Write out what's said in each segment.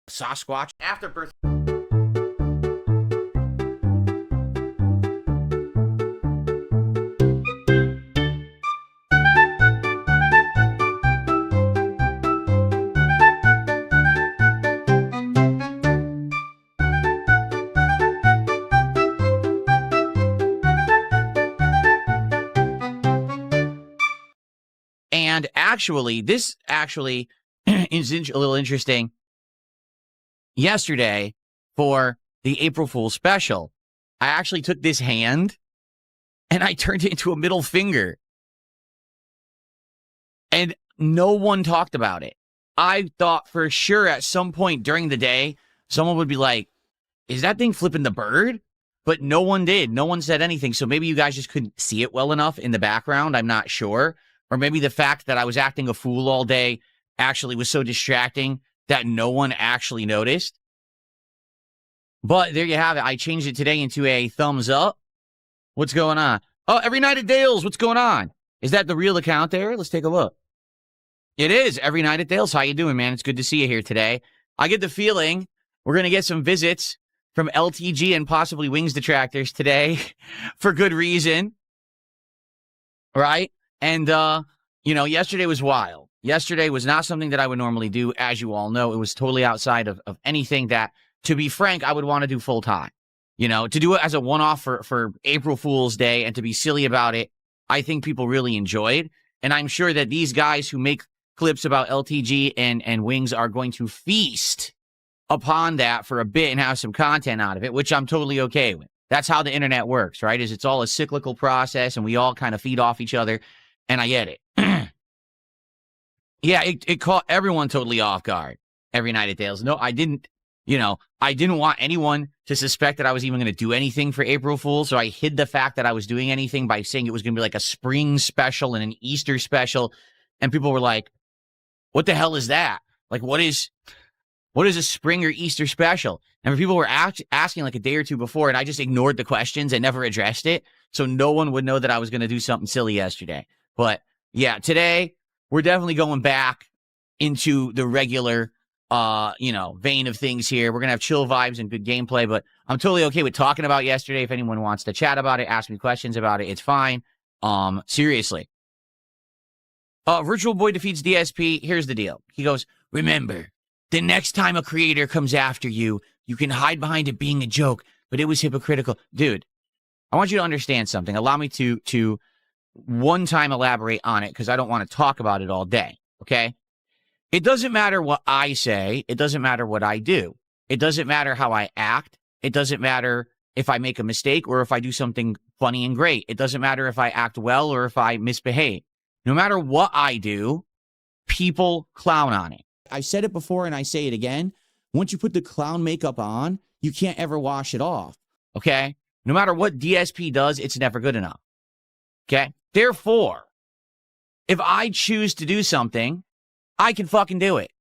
Sasquatch. Afterbirth. And actually, this actually is a little interesting. Yesterday, for the April Fool's special, I actually took this hand and I turned it into a middle finger. And no one talked about it. I thought for sure at some point during the day, someone would be like, is that thing flipping the bird? But no one did. No one said anything. So maybe you guys just couldn't see it well enough in the background. I'm not sure. Or maybe the fact that I was acting a fool all day actually was so distracting that no one actually noticed. But there you have it. I changed it today into a thumbs up. What's going on? Oh, Every Night at Dale's. What's going on? Is that the real account there? Let's take a look. It is. Every Night at Dale's. How you doing, man? It's good to see you here today. I get the feeling we're going to get some visits from LTG and possibly Wings detractors today for good reason. Right? And, yesterday was wild. Yesterday was not something that I would normally do. As you all know, it was totally outside of anything that, to be frank, I would want to do full time. To do it as a one-off for April Fool's Day and to be silly about it, I think people really enjoyed. And I'm sure that these guys who make clips about LTG and Wings are going to feast upon that for a bit and have some content out of it, which I'm totally okay with. That's how the internet works, right? It's all a cyclical process and we all kind of feed off each other. And I get it. Yeah, it caught everyone totally off guard. Every Night at Dale's. No, I didn't want anyone to suspect that I was even going to do anything for April Fool's. So I hid the fact that I was doing anything by saying it was going to be like a spring special and an Easter special. And people were like, what the hell is that? Like, what is a spring or Easter special? And people were asking like a day or two before, and I just ignored the questions and never addressed it. So no one would know that I was going to do something silly yesterday. But yeah, today we're definitely going back into the regular, vein of things here. We're going to have chill vibes and good gameplay, but I'm totally okay with talking about yesterday. If anyone wants to chat about it, ask me questions about it, it's fine. Seriously. Virtual Boy defeats DSP. Here's the deal. He goes, remember, the next time a creator comes after you, you can hide behind it being a joke, but it was hypocritical. Dude, I want you to understand something. Allow me to one time elaborate on it because I don't want to talk about it all day, okay? It doesn't matter what I say. It doesn't matter what I do. It doesn't matter how I act. It doesn't matter if I make a mistake or if I do something funny and great. It doesn't matter if I act well or if I misbehave. No matter what I do, people clown on it. I said it before and I say it again. Once you put the clown makeup on, you can't ever wash it off, okay? No matter what DSP does, it's never good enough, okay? Therefore, if I choose to do something, I can fucking do it,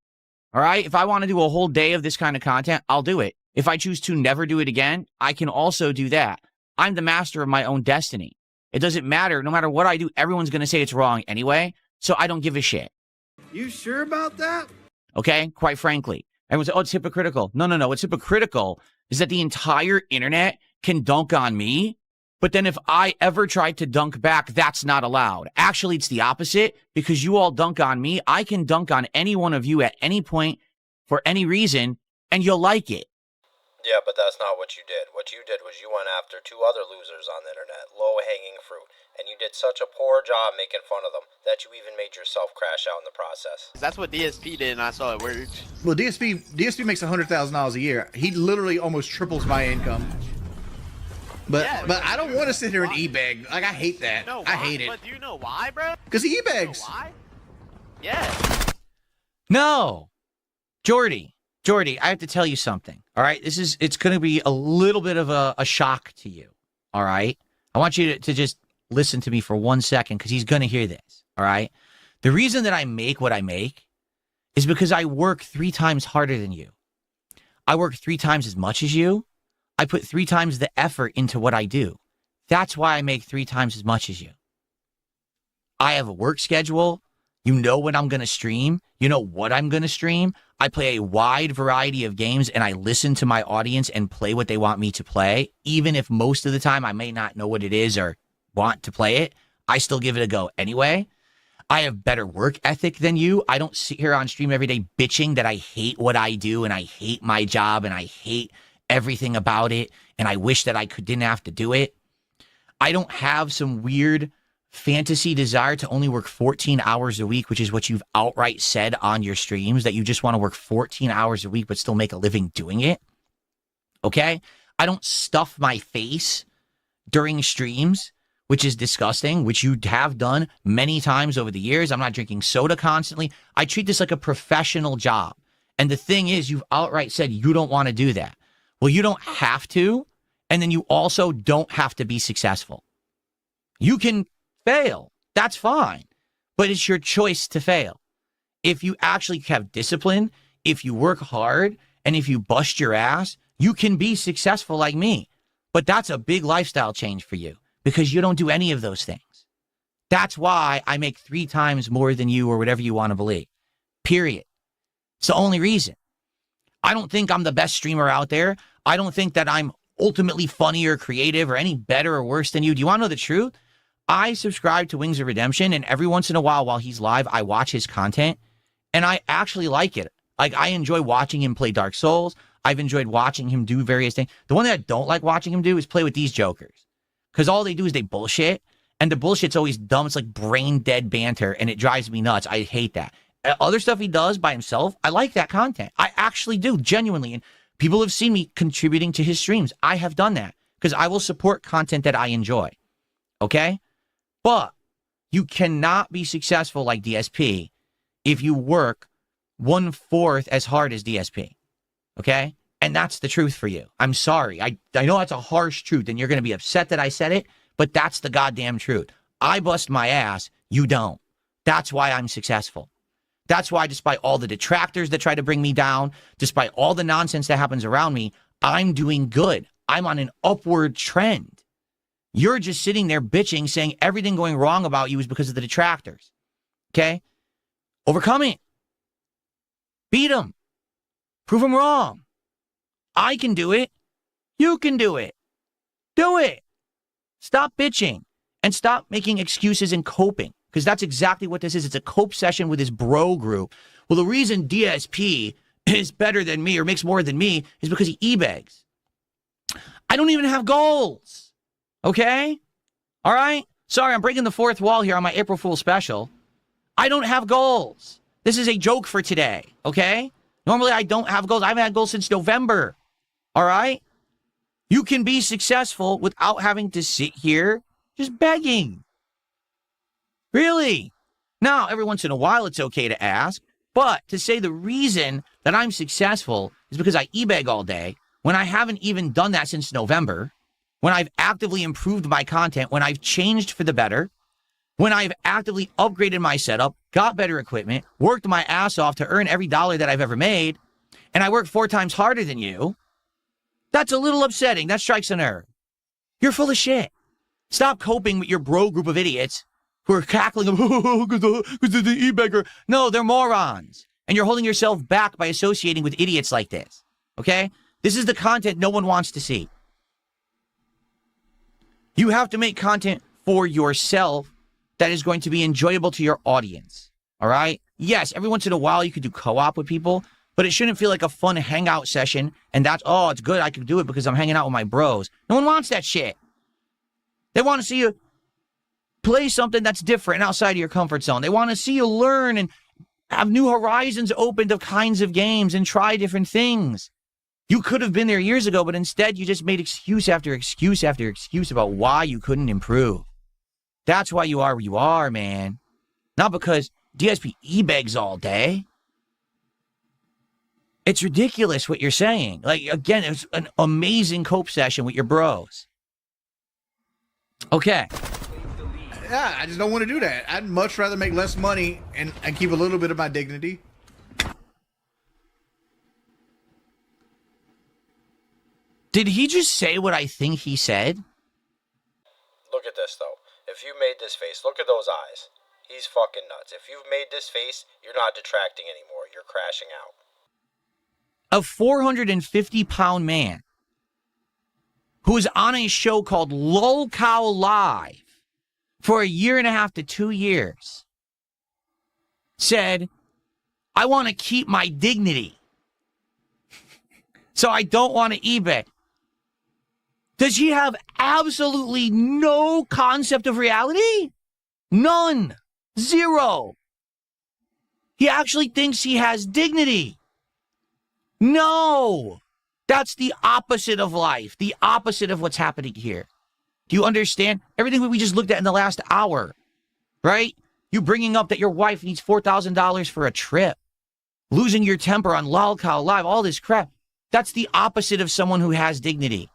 all right? If I want to do a whole day of this kind of content, I'll do it. If I choose to never do it again, I can also do that. I'm the master of my own destiny. It doesn't matter. No matter what I do, everyone's going to say it's wrong anyway, so I don't give a shit. You sure about that? Okay, quite frankly. Everyone's like, oh, it's hypocritical. No. What's hypocritical is that the entire internet can dunk on me, but then if I ever tried to dunk back, that's not allowed. Actually, it's the opposite. Because you all dunk on me, I can dunk on any one of you at any point for any reason, and you'll like it. Yeah, but that's not what you did. What you did was you went after two other losers on the internet, low-hanging fruit, and you did such a poor job making fun of them that you even made yourself crash out in the process. That's what DSP did, and I saw it work. Well, DSP makes $100,000 a year. He literally almost triples my income. But I don't want to sit here and e-beg. Like, I hate that. No, I hate it. But do you know why, bro? Because he e-begs. You know why? Yeah. No. Jordy, I have to tell you something, all right? It's going to be a little bit of a shock to you, all right? I want you to just listen to me for 1 second because he's going to hear this, all right? The reason that I make what I make is because I work 3 times harder than you. I work 3 times as much as you. I put 3 times the effort into what I do. That's why I make 3 times as much as you. I have a work schedule You know when I'm going to stream. You know what I'm going to stream. I play a wide variety of games, and I listen to my audience and play what they want me to play. Even if most of the time I may not know what it is or want to play it, I still give it a go anyway. I have better work ethic than you. I don't sit here on stream every day bitching that I hate what I do and I hate my job and I hate everything about it and I wish that didn't have to do it. I don't have some weird fantasy desire to only work 14 hours a week, which is what you've outright said on your streams, that you just want to work 14 hours a week but still make a living doing it. Okay? I don't stuff my face during streams, which is disgusting, which you have done many times over the years. I'm not drinking soda constantly. I treat this like a professional job. And the thing is, you've outright said you don't want to do that. Well, you don't have to. And then you also don't have to be successful. You can fail. That's fine. But it's your choice to fail. If you actually have discipline, if you work hard, and if you bust your ass, you can be successful like me. But that's a big lifestyle change for you because you don't do any of those things. That's why I make 3 times more than you or whatever you want to believe. Period. It's the only reason. I don't think I'm the best streamer out there. I don't think that I'm ultimately funny or creative or any better or worse than you. Do you want to know the truth? I subscribe to Wings of Redemption, and every once in a while he's live, I watch his content, and I actually like it. Like, I enjoy watching him play Dark Souls. I've enjoyed watching him do various things. The one that I don't like watching him do is play with these jokers, because all they do is they bullshit, and the bullshit's always dumb. It's like brain-dead banter, and it drives me nuts. I hate that. Other stuff he does by himself, I like that content. I actually do, genuinely, and people have seen me contributing to his streams. I have done that, because I will support content that I enjoy, okay? But you cannot be successful like DSP if you work 1/4 as hard as DSP. Okay? And that's the truth for you. I'm sorry. I know that's a harsh truth, and you're going to be upset that I said it, but that's the goddamn truth. I bust my ass. You don't. That's why I'm successful. That's why, despite all the detractors that try to bring me down, despite all the nonsense that happens around me, I'm doing good. I'm on an upward trend. You're just sitting there bitching, saying everything going wrong about you is because of the detractors. Okay? Overcome it. Beat them. Prove them wrong. I can do it. You can do it. Do it. Stop bitching and stop making excuses and coping, because that's exactly what this is. It's a cope session with his bro group. Well, the reason DSP is better than me or makes more than me is because he e-begs. I don't even have goals. Okay? All right? Sorry, I'm breaking the 4th wall here on my April Fool's special. I don't have goals. This is a joke for today, okay? Normally, I don't have goals. I haven't had goals since November. All right? You can be successful without having to sit here just begging. Really? Now, every once in a while, it's okay to ask, but to say the reason that I'm successful is because I e-beg all day, when I haven't even done that since November, when I've actively improved my content, when I've changed for the better, when I've actively upgraded my setup, got better equipment, worked my ass off to earn every dollar that I've ever made, and I work 4 times harder than you, that's a little upsetting. That strikes a nerve. You're full of shit. Stop coping with your bro group of idiots who are cackling, because the e-beggar. No, they're morons. And you're holding yourself back by associating with idiots like this. Okay? This is the content no one wants to see. You have to make content for yourself that is going to be enjoyable to your audience. All right? Yes, every once in a while you could do co-op with people, but it shouldn't feel like a fun hangout session and that's, oh, it's good, I can do it because I'm hanging out with my bros. No one wants that shit. They want to see you play something that's different outside of your comfort zone. They want to see you learn and have new horizons opened of kinds of games and try different things. You could have been there years ago, but instead you just made excuse after excuse after excuse about why you couldn't improve. That's why you are where you are, man. Not because DSP e-begs all day. It's ridiculous what you're saying. Like, again, it was an amazing cope session with your bros. Okay. Yeah, I just don't want to do that. I'd much rather make less money and keep a little bit of my dignity. Did he just say what I think he said? Look at this, though. If you made this face, look at those eyes. He's fucking nuts. If you've made this face, you're not detracting anymore. You're crashing out. A 450-pound man who is on a show called Lolcow Live for 1.5 to 2 years said, I want to keep my dignity, so I don't want to eBay. Does he have absolutely no concept of reality? None. Zero. He actually thinks he has dignity. No. That's the opposite of life. The opposite of what's happening here. Do you understand? Everything we just looked at in the last hour, right? You bringing up that your wife needs $4,000 for a trip. Losing your temper on lolcow Live, all this crap. That's the opposite of someone who has dignity.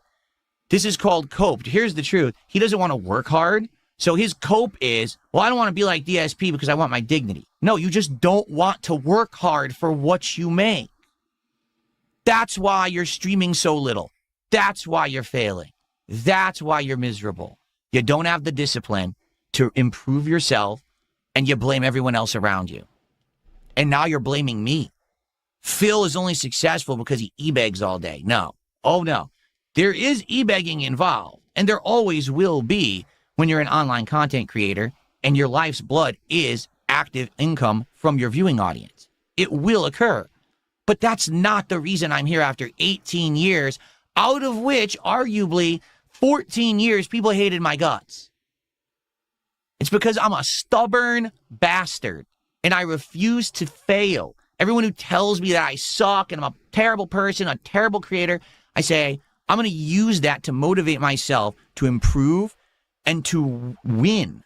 This is called cope. Here's the truth. He doesn't want to work hard. So his cope is, well, I don't want to be like DSP because I want my dignity. No, you just don't want to work hard for what you make. That's why you're streaming so little. That's why you're failing. That's why you're miserable. You don't have the discipline to improve yourself, and you blame everyone else around you. And now you're blaming me. Phil is only successful because he e-begs all day. No. Oh, no. There is e-begging involved, and there always will be when you're an online content creator and your life's blood is active income from your viewing audience. It will occur. But that's not the reason I'm here after 18 years, out of which, arguably, 14 years people hated my guts. It's because I'm a stubborn bastard, and I refuse to fail. Everyone who tells me that I suck and I'm a terrible person, a terrible creator, I say, I'm going to use that to motivate myself to improve and to win.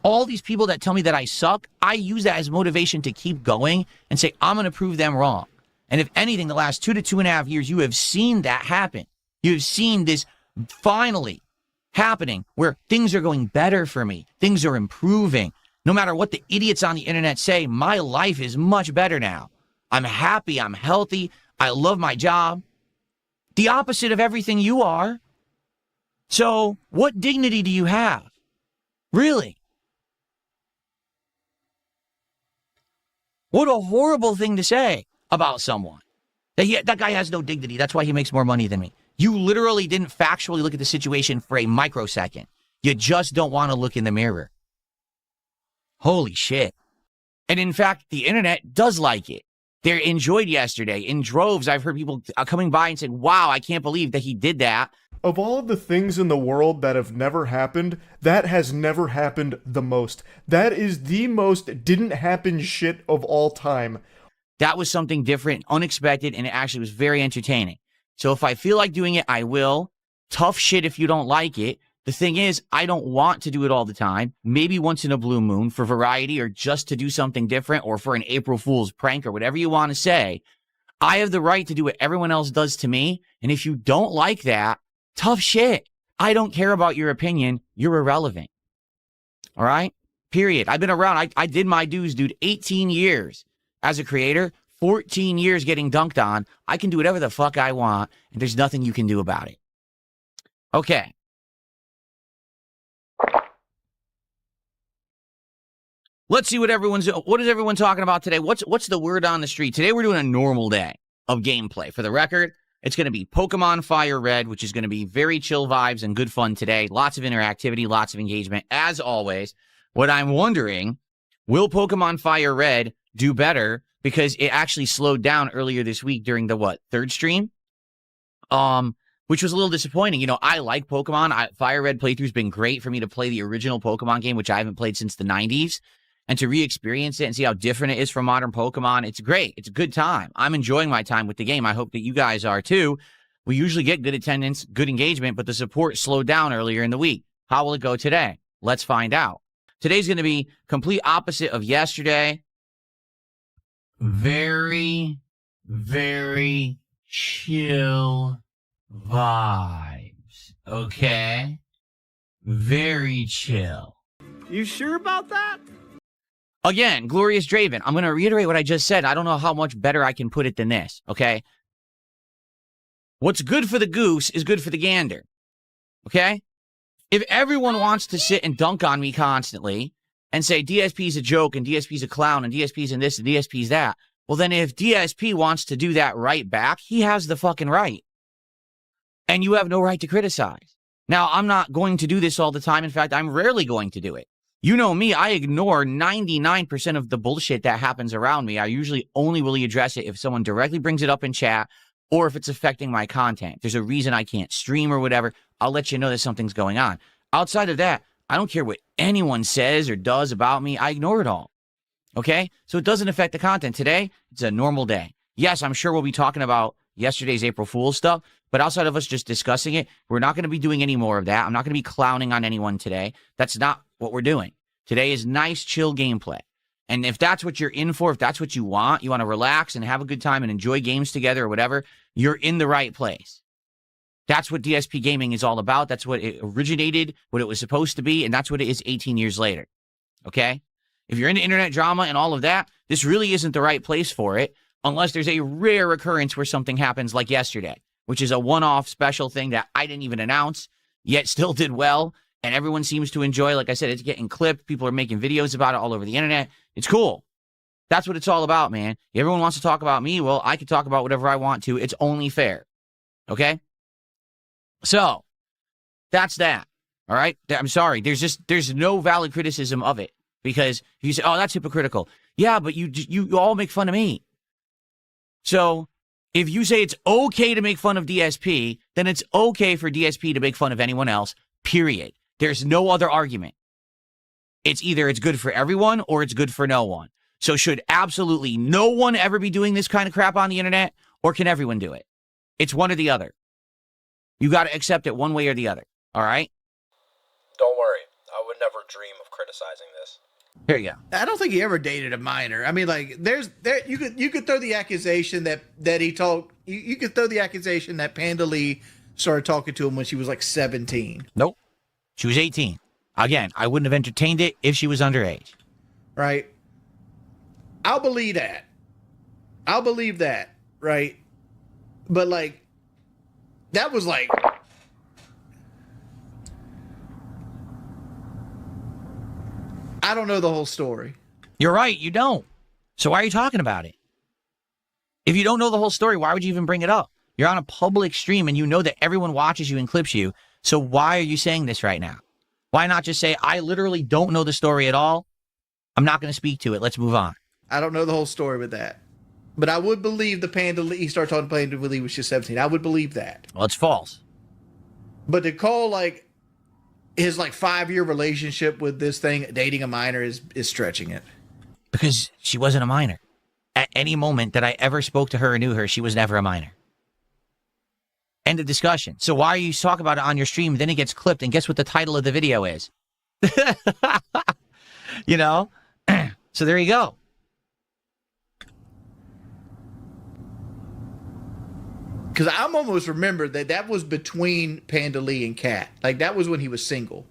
All these people that tell me that I suck, I use that as motivation to keep going and say, I'm going to prove them wrong. And if anything, the last 2 to 2.5 years, you have seen that happen. You have seen this finally happening where things are going better for me. Things are improving. No matter what the idiots on the internet say, my life is much better now. I'm happy. I'm healthy. I love my job. The opposite of everything you are. So what dignity do you have? Really? What a horrible thing to say about someone. That guy has no dignity. That's why he makes more money than me. You literally didn't factually look at the situation for a microsecond. You just don't want to look in the mirror. Holy shit. And in fact, the internet does like it. They enjoyed yesterday in droves. I've heard people coming by and saying, wow, I can't believe that he did that. Of all of the things in the world that have never happened, that has never happened the most. That is the most didn't happen shit of all time. That was something different, unexpected, and it actually was very entertaining. So if I feel like doing it, I will. Tough shit if you don't like it. The thing is, I don't want to do it all the time. Maybe once in a blue moon for variety or just to do something different or for an April Fool's prank or whatever you want to say. I have the right to do what everyone else does to me. And if you don't like that, tough shit. I don't care about your opinion. You're irrelevant. All right? Period. I've been around. I did my dues, dude. 18 years as a creator, 14 years getting dunked on. I can do whatever the fuck I want, and there's nothing you can do about it. Okay. Let's see what is everyone talking about today? What's the word on the street? Today we're doing a normal day of gameplay. For the record, it's going to be Pokemon Fire Red, which is going to be very chill vibes and good fun today. Lots of interactivity, lots of engagement. As always, what I'm wondering, will Pokemon Fire Red do better? Because it actually slowed down earlier this week during the, third stream? Which was a little disappointing. You know, I like Pokemon. Fire Red playthrough's been great for me to play the original Pokemon game, which I haven't played since the 90s. And to re-experience it and see how different it is from modern Pokemon, it's great. It's a good time. I'm enjoying my time with the game. I hope that you guys are too. We usually get good attendance, good engagement, but the support slowed down earlier in the week. How will it go today? Let's find out. Today's going to be complete opposite of yesterday. Very, very chill vibes. Okay? Very chill. You sure about that? Again, Glorious Draven, I'm going to reiterate what I just said. I don't know how much better I can put it than this, okay? What's good for the goose is good for the gander, okay? If everyone wants to sit and dunk on me constantly and say DSP's a joke and DSP's a clown and DSP's and this and DSP's that, well, then if DSP wants to do that right back, he has the fucking right. And you have no right to criticize. Now, I'm not going to do this all the time. In fact, I'm rarely going to do it. You know me, I ignore 99% of the bullshit that happens around me. I usually only really address it if someone directly brings it up in chat or if it's affecting my content. There's a reason I can't stream or whatever. I'll let you know that something's going on. Outside of that, I don't care what anyone says or does about me. I ignore it all. Okay? So it doesn't affect the content. Today, it's a normal day. Yes, I'm sure we'll be talking about yesterday's April Fool's stuff, but outside of us just discussing it, we're not going to be doing any more of that. I'm not going to be clowning on anyone today. That's not what we're doing. Today is nice, chill gameplay. And if that's what you're in for, if that's what you want to relax and have a good time and enjoy games together or whatever, you're in the right place. That's what DSP gaming is all about. That's what it originated, what it was supposed to be, and that's what it is 18 years later. Okay? If you're into internet drama and all of that, this really isn't the right place for it unless there's a rare occurrence where something happens like yesterday, which is a one-off special thing that I didn't even announce, yet still did well, and everyone seems to enjoy. Like I said, it's getting clipped. People are making videos about it all over the internet. It's cool. That's what it's all about, man. Everyone wants to talk about me. Well, I can talk about whatever I want to. It's only fair. Okay? So, that's that. All right? I'm sorry. There's no valid criticism of it. Because you say, oh, that's hypocritical. Yeah, but you all make fun of me. So, if you say it's okay to make fun of DSP, then it's okay for DSP to make fun of anyone else, period. There's no other argument. It's either it's good for everyone or it's good for no one. So should absolutely no one ever be doing this kind of crap on the internet, or can everyone do it? It's one or the other. You got to accept it one way or the other. All right? Don't worry. I would never dream of criticizing this. Here you go. I don't think he ever dated a minor. I mean, like, you could throw the accusation that he talked. You could throw the accusation that Panda Lee started talking to him when she was like 17. Nope. She was 18. Again, I wouldn't have entertained it if she was underage. Right? I'll believe that. I'll believe that, right? But, like, that was like... I don't know the whole story. You're right, you don't. So why are you talking about it? If you don't know the whole story, why would you even bring it up? You're on a public stream and you know that everyone watches you and clips you. So why are you saying this right now? Why not just say, I literally don't know the story at all. I'm not going to speak to it. Let's move on. I don't know the whole story with that. But I would believe the Panda Lee, he started talking to Panda Lee when she was 17. I would believe that. Well, it's false. But to call, like, his, like, 5-year relationship with this thing, dating a minor, is stretching it. Because she wasn't a minor. At any moment that I ever spoke to her or knew her, she was never a minor. End of discussion. So why are you talking about it on your stream? Then it gets clipped, and guess what the title of the video is? You know? So there you go. Because I'm almost remembered that was between Panda Lee and Kat. Like, that was when he was single.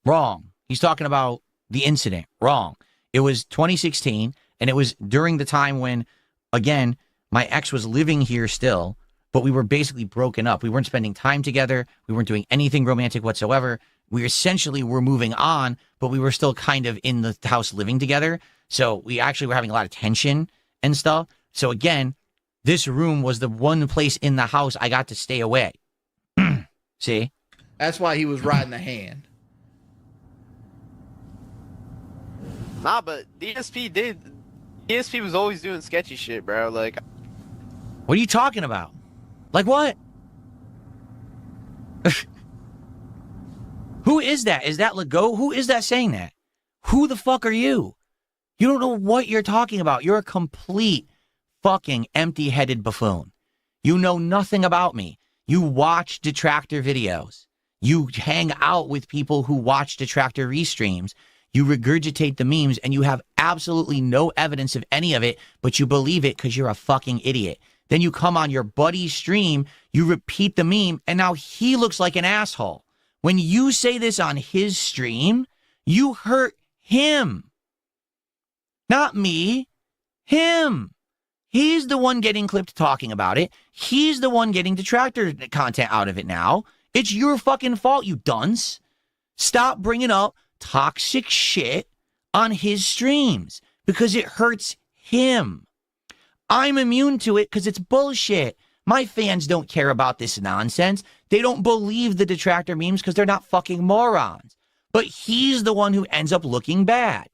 Wrong. He's talking about the incident. Wrong. It was 2016, and it was during the time when, again, my ex was living here still, but we were basically broken up. We weren't spending time together. We weren't doing anything romantic whatsoever. We essentially were moving on, but we were still kind of in the house living together. So we actually were having a lot of tension and stuff. So again, this room was the one place in the house I got to stay away. See? That's why he was riding the hand. Nah, but DSP was always doing sketchy shit, bro. Like, What are you talking about? Like what? Who is that? Is that Lego? Who is that saying that? Who the fuck are you? You don't know what you're talking about. You're a complete fucking empty-headed buffoon. You know nothing about me. You watch detractor videos. You hang out with people who watch detractor restreams. You regurgitate the memes, and you have absolutely no evidence of any of it, but you believe it because you're a fucking idiot. Then you come on your buddy's stream, you repeat the meme, and now he looks like an asshole. When you say this on his stream, you hurt him. Not me. Him. He's the one getting clipped talking about it. He's the one getting detractor content out of it now. It's your fucking fault, you dunce. Stop bringing up toxic shit on his streams because it hurts him. I'm immune to it because it's bullshit. My fans don't care about this nonsense. They don't believe the detractor memes because they're not fucking morons. But he's the one who ends up looking bad.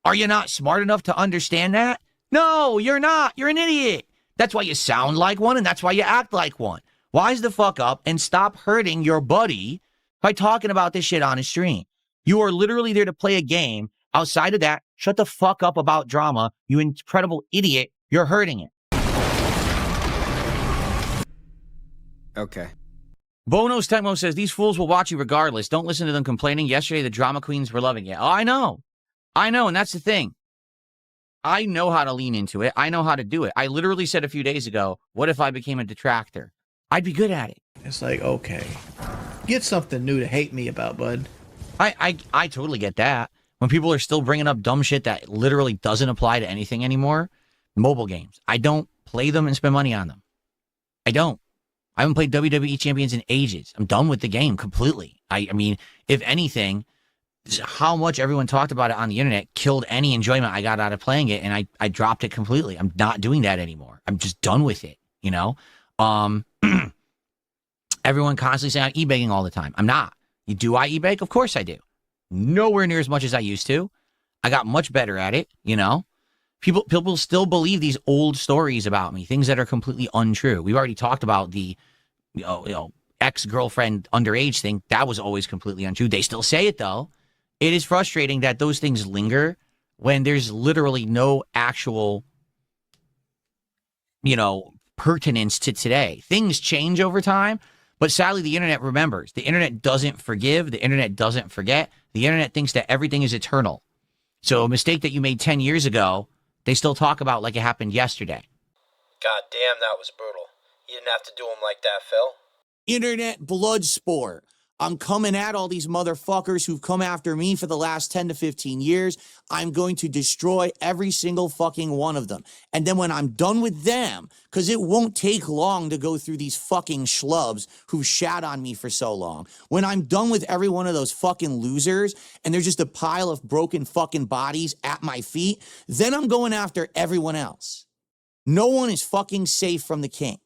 Are you not smart enough to understand that? No, you're not. You're an idiot. That's why you sound like one and that's why you act like one. Wise the fuck up and stop hurting your buddy by talking about this shit on his stream. You are literally there to play a game. Outside of that, shut the fuck up about drama. You incredible idiot. You're hurting it. Okay. Bono's Tecmo says, these fools will watch you regardless. Don't listen to them complaining. Yesterday, the drama queens were loving it. Oh, I know. And that's the thing. I know how to lean into it. I know how to do it. I literally said a few days ago, what if I became a detractor? I'd be good at it. It's like, okay, get something new to hate me about, bud. I totally get that. When people are still bringing up dumb shit that literally doesn't apply to anything anymore, mobile games. I don't play them and spend money on them. I don't. I haven't played WWE Champions in ages. I'm done with the game completely. I mean, if anything, how much everyone talked about it on the internet killed any enjoyment I got out of playing it, and I dropped it completely. I'm not doing that anymore. I'm just done with it, you know? Everyone constantly saying I'm e-begging all the time. I'm not. Do I e-beg? Of course I do. Nowhere near as much as I used to. I got much better at it, you know? People still believe these old stories about me, things that are completely untrue. We've already talked about the ex-girlfriend underage thing. That was always completely untrue. They still say it, though. It is frustrating that those things linger when there's literally no actual, pertinence to today. Things change over time, but sadly, the internet remembers. The internet doesn't forgive. The internet doesn't forget. The internet thinks that everything is eternal. So a mistake that you made 10 years ago, they still talk about like it happened yesterday. God damn, that was brutal. You didn't have to do him like that, Phil. Internet blood sport. I'm coming at all these motherfuckers who've come after me for the last 10 to 15 years. I'm going to destroy every single fucking one of them. And then when I'm done with them, because it won't take long to go through these fucking schlubs who shat on me for so long. When I'm done with every one of those fucking losers and there's just a pile of broken fucking bodies at my feet, then I'm going after everyone else. No one is fucking safe from the king.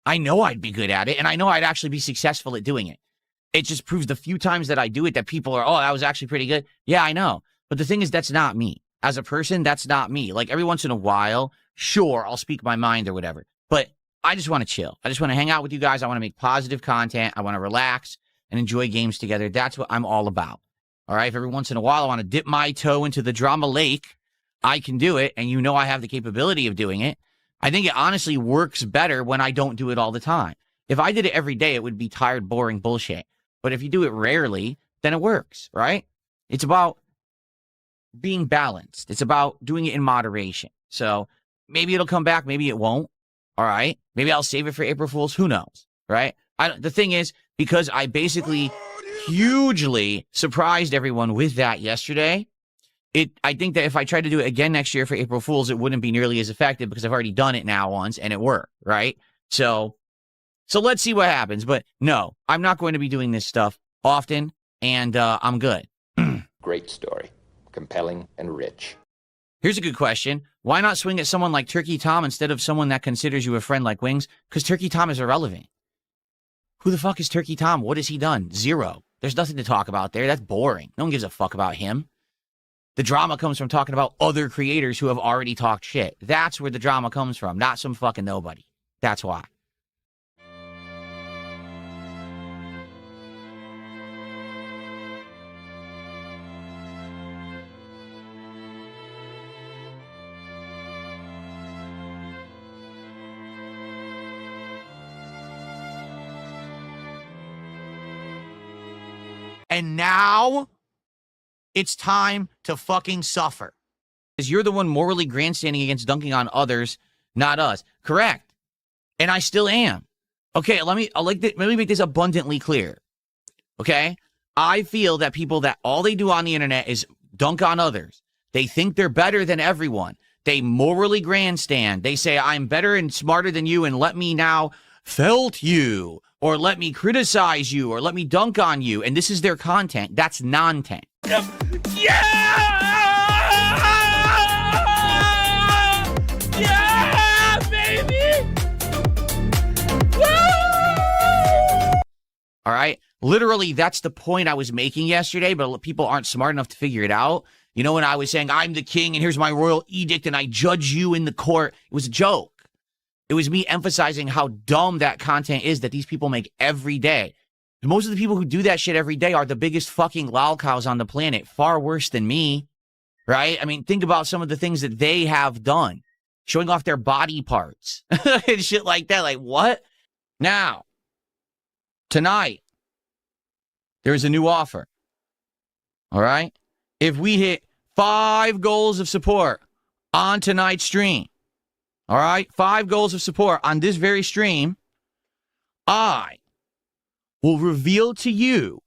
I know I'd be good at it, and I know I'd actually be successful at doing it. It just proves the few times that I do it that people are, oh, that was actually pretty good. Yeah, I know. But the thing is, that's not me. As a person, that's not me. Like, every once in a while, sure, I'll speak my mind or whatever. But I just want to chill. I just want to hang out with you guys. I want to make positive content. I want to relax and enjoy games together. That's what I'm all about. All right? If every once in a while I want to dip my toe into the drama lake, I can do it, and you know I have the capability of doing it. I think it honestly works better when I don't do it all the time. If I did it every day, it would be tired, boring bullshit. But if you do it rarely, then it works, right? It's about being balanced. It's about doing it in moderation. So maybe it'll come back, maybe it won't, all right? Maybe I'll save it for April Fools, who knows, right? The thing is, because I basically hugely surprised everyone with that yesterday, I think that if I tried to do it again next year for April Fools, it wouldn't be nearly as effective because I've already done it now once and it worked, right? So let's see what happens. But no, I'm not going to be doing this stuff often, and I'm good. Great story. Compelling and rich. Here's a good question. Why not swing at someone like Turkey Tom instead of someone that considers you a friend like Wings? Because Turkey Tom is irrelevant. Who the fuck is Turkey Tom? What has he done? Zero. There's nothing to talk about there. That's boring. No one gives a fuck about him. The drama comes from talking about other creators who have already talked shit. That's where the drama comes from, not some fucking nobody. That's why. And now it's time to fucking suffer. Because you're the one morally grandstanding against dunking on others, not us. Correct. And I still am. Okay, let me make this abundantly clear. Okay? I feel that people that all they do on the internet is dunk on others. They think they're better than everyone. They morally grandstand. They say, I'm better and smarter than you, and let me now felt you, or let me criticize you, or let me dunk on you, and this is their content, that's non-tent. Yeah, baby! Woo! All right? Literally, that's the point I was making yesterday, but people aren't smart enough to figure it out. You know, when I was saying, I'm the king, and here's my royal edict, and I judge you in the court, it was a joke. It was me emphasizing how dumb that content is that these people make every day. Most of the people who do that shit every day are the biggest fucking lolcows on the planet, far worse than me, right? I mean, think about some of the things that they have done, showing off their body parts and shit like that. Like, what? Now, tonight, there's a new offer, all right? If we hit 5 goals of support on tonight's stream, all right, 5 goals of support on this very stream, I will reveal to you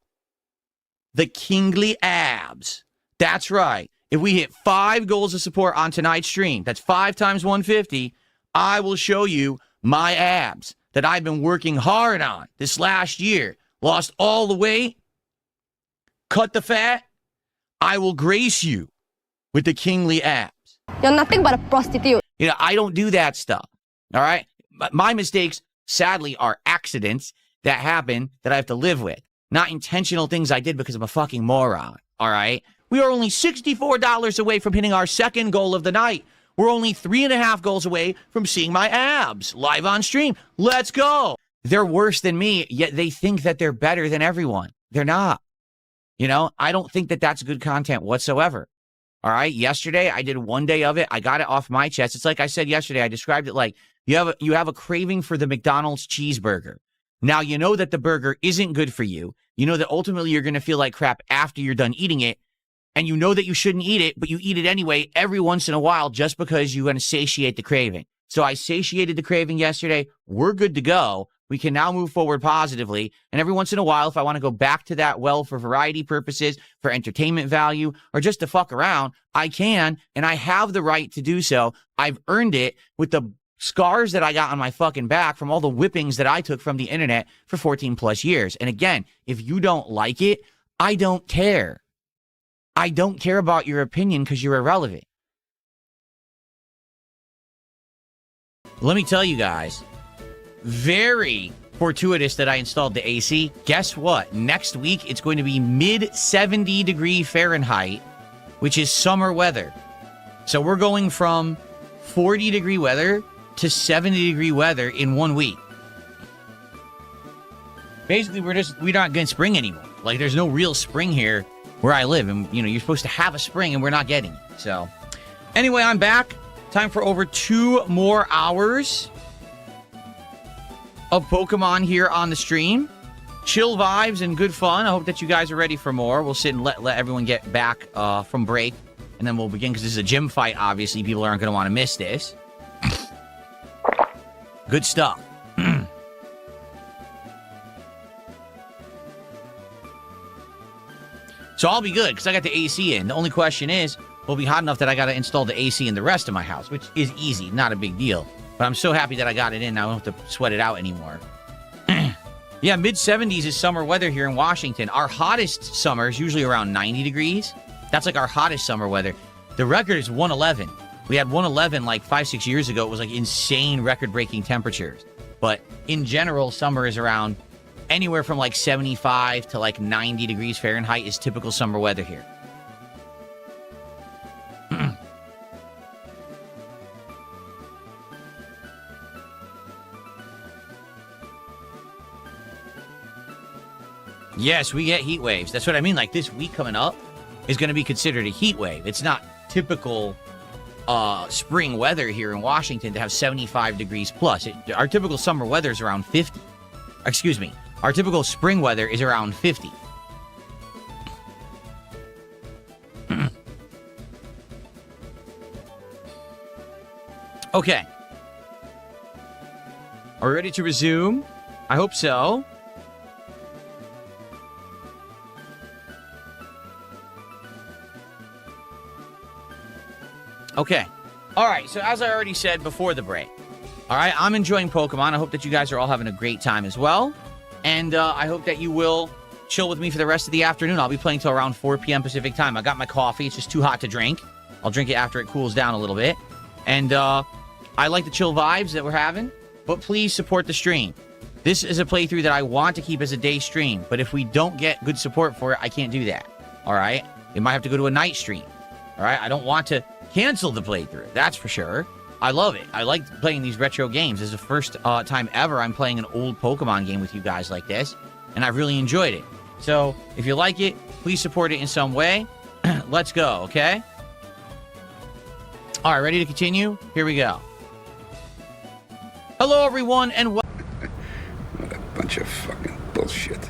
the kingly abs. That's right. If we hit 5 goals of support on tonight's stream, that's 5 times 150, I will show you my abs that I've been working hard on this last year. Lost all the weight, cut the fat. I will grace you with the kingly abs. You're nothing but a prostitute. You know, I don't do that stuff. All right. My mistakes, sadly, are accidents that happen that I have to live with, not intentional things I did because I'm a fucking moron. All right. We are only $64 away from hitting our second goal of the night. We're only 3.5 goals away from seeing my abs live on stream. Let's go. They're worse than me, yet they think that they're better than everyone. They're not. You know, I don't think that that's good content whatsoever. All right. Yesterday, I did 1 day of it. I got it off my chest. It's like I said yesterday. I described it like you have a craving for the McDonald's cheeseburger. Now, you know that the burger isn't good for you. You know that ultimately you're going to feel like crap after you're done eating it. And you know that you shouldn't eat it, but you eat it anyway every once in a while just because you want to satiate the craving. So I satiated the craving yesterday. We're good to go. We can now move forward positively. And every once in a while, if I want to go back to that well for variety purposes, for entertainment value, or just to fuck around, I can, and I have the right to do so. I've earned it with the scars that I got on my fucking back from all the whippings that I took from the internet for 14 plus years. And again, if you don't like it, I don't care. I don't care about your opinion because you're irrelevant. Let me tell you guys, very fortuitous that I installed the AC. Guess what? Next week, it's going to be mid 70 degree Fahrenheit, which is summer weather. So we're going from 40 degree weather to 70 degree weather in 1 week. Basically, we're not getting spring anymore. Like, there's no real spring here where I live. And, you know, you're supposed to have a spring and we're not getting it. So anyway, I'm back. Time for over 2 more hours of Pokemon here on the stream. Chill vibes and good fun. I hope that you guys are ready for more. We'll sit and let everyone get back from break, and then we'll begin because this is a gym fight. Obviously, people aren't going to want to miss this. Good stuff. So I'll be good because I got the AC in. The only question is, will it be hot enough that I got to install the AC in the rest of my house, which is easy, not a big deal. But I'm so happy that I got it in. I don't have to sweat it out anymore. Yeah, mid-70s is summer weather here in Washington. Our hottest summer is usually around 90 degrees. That's like our hottest summer weather. The record is 111. We had 111 like 5-6 years ago. It was like insane record-breaking temperatures. But in general, summer is around anywhere from like 75 to like 90 degrees Fahrenheit is typical summer weather here. Yes, we get heat waves. That's what I mean. Like this week coming up is going to be considered a heat wave. It's not typical spring weather here in Washington to have 75 degrees plus. Our typical summer weather is around 50. Excuse me. Our typical spring weather is around 50. Okay. Are we ready to resume? I hope so. Okay. All right. So as I already said before the break, All right, I'm enjoying Pokemon. I hope that you guys are all having a great time as well. And I hope that you will chill with me for the rest of the afternoon. I'll be playing till around 4 p.m. Pacific time. I got my coffee. It's just too hot to drink. I'll drink it after it cools down a little bit. And I like the chill vibes that we're having, but please support the stream. This is a playthrough that I want to keep as a day stream, but if we don't get good support for it, I can't do that. All right? It might have to go to a night stream. All right? I don't want to cancel the playthrough. That's for sure. I love it. I like playing these retro games. This is the first time ever I'm playing an old Pokemon game with you guys like this, and I've really enjoyed it. So if you like it, please support it in some way. Let's go, okay? All right, ready to continue? Here we go. Hello, everyone, and welcome. What a bunch of fucking bullshit.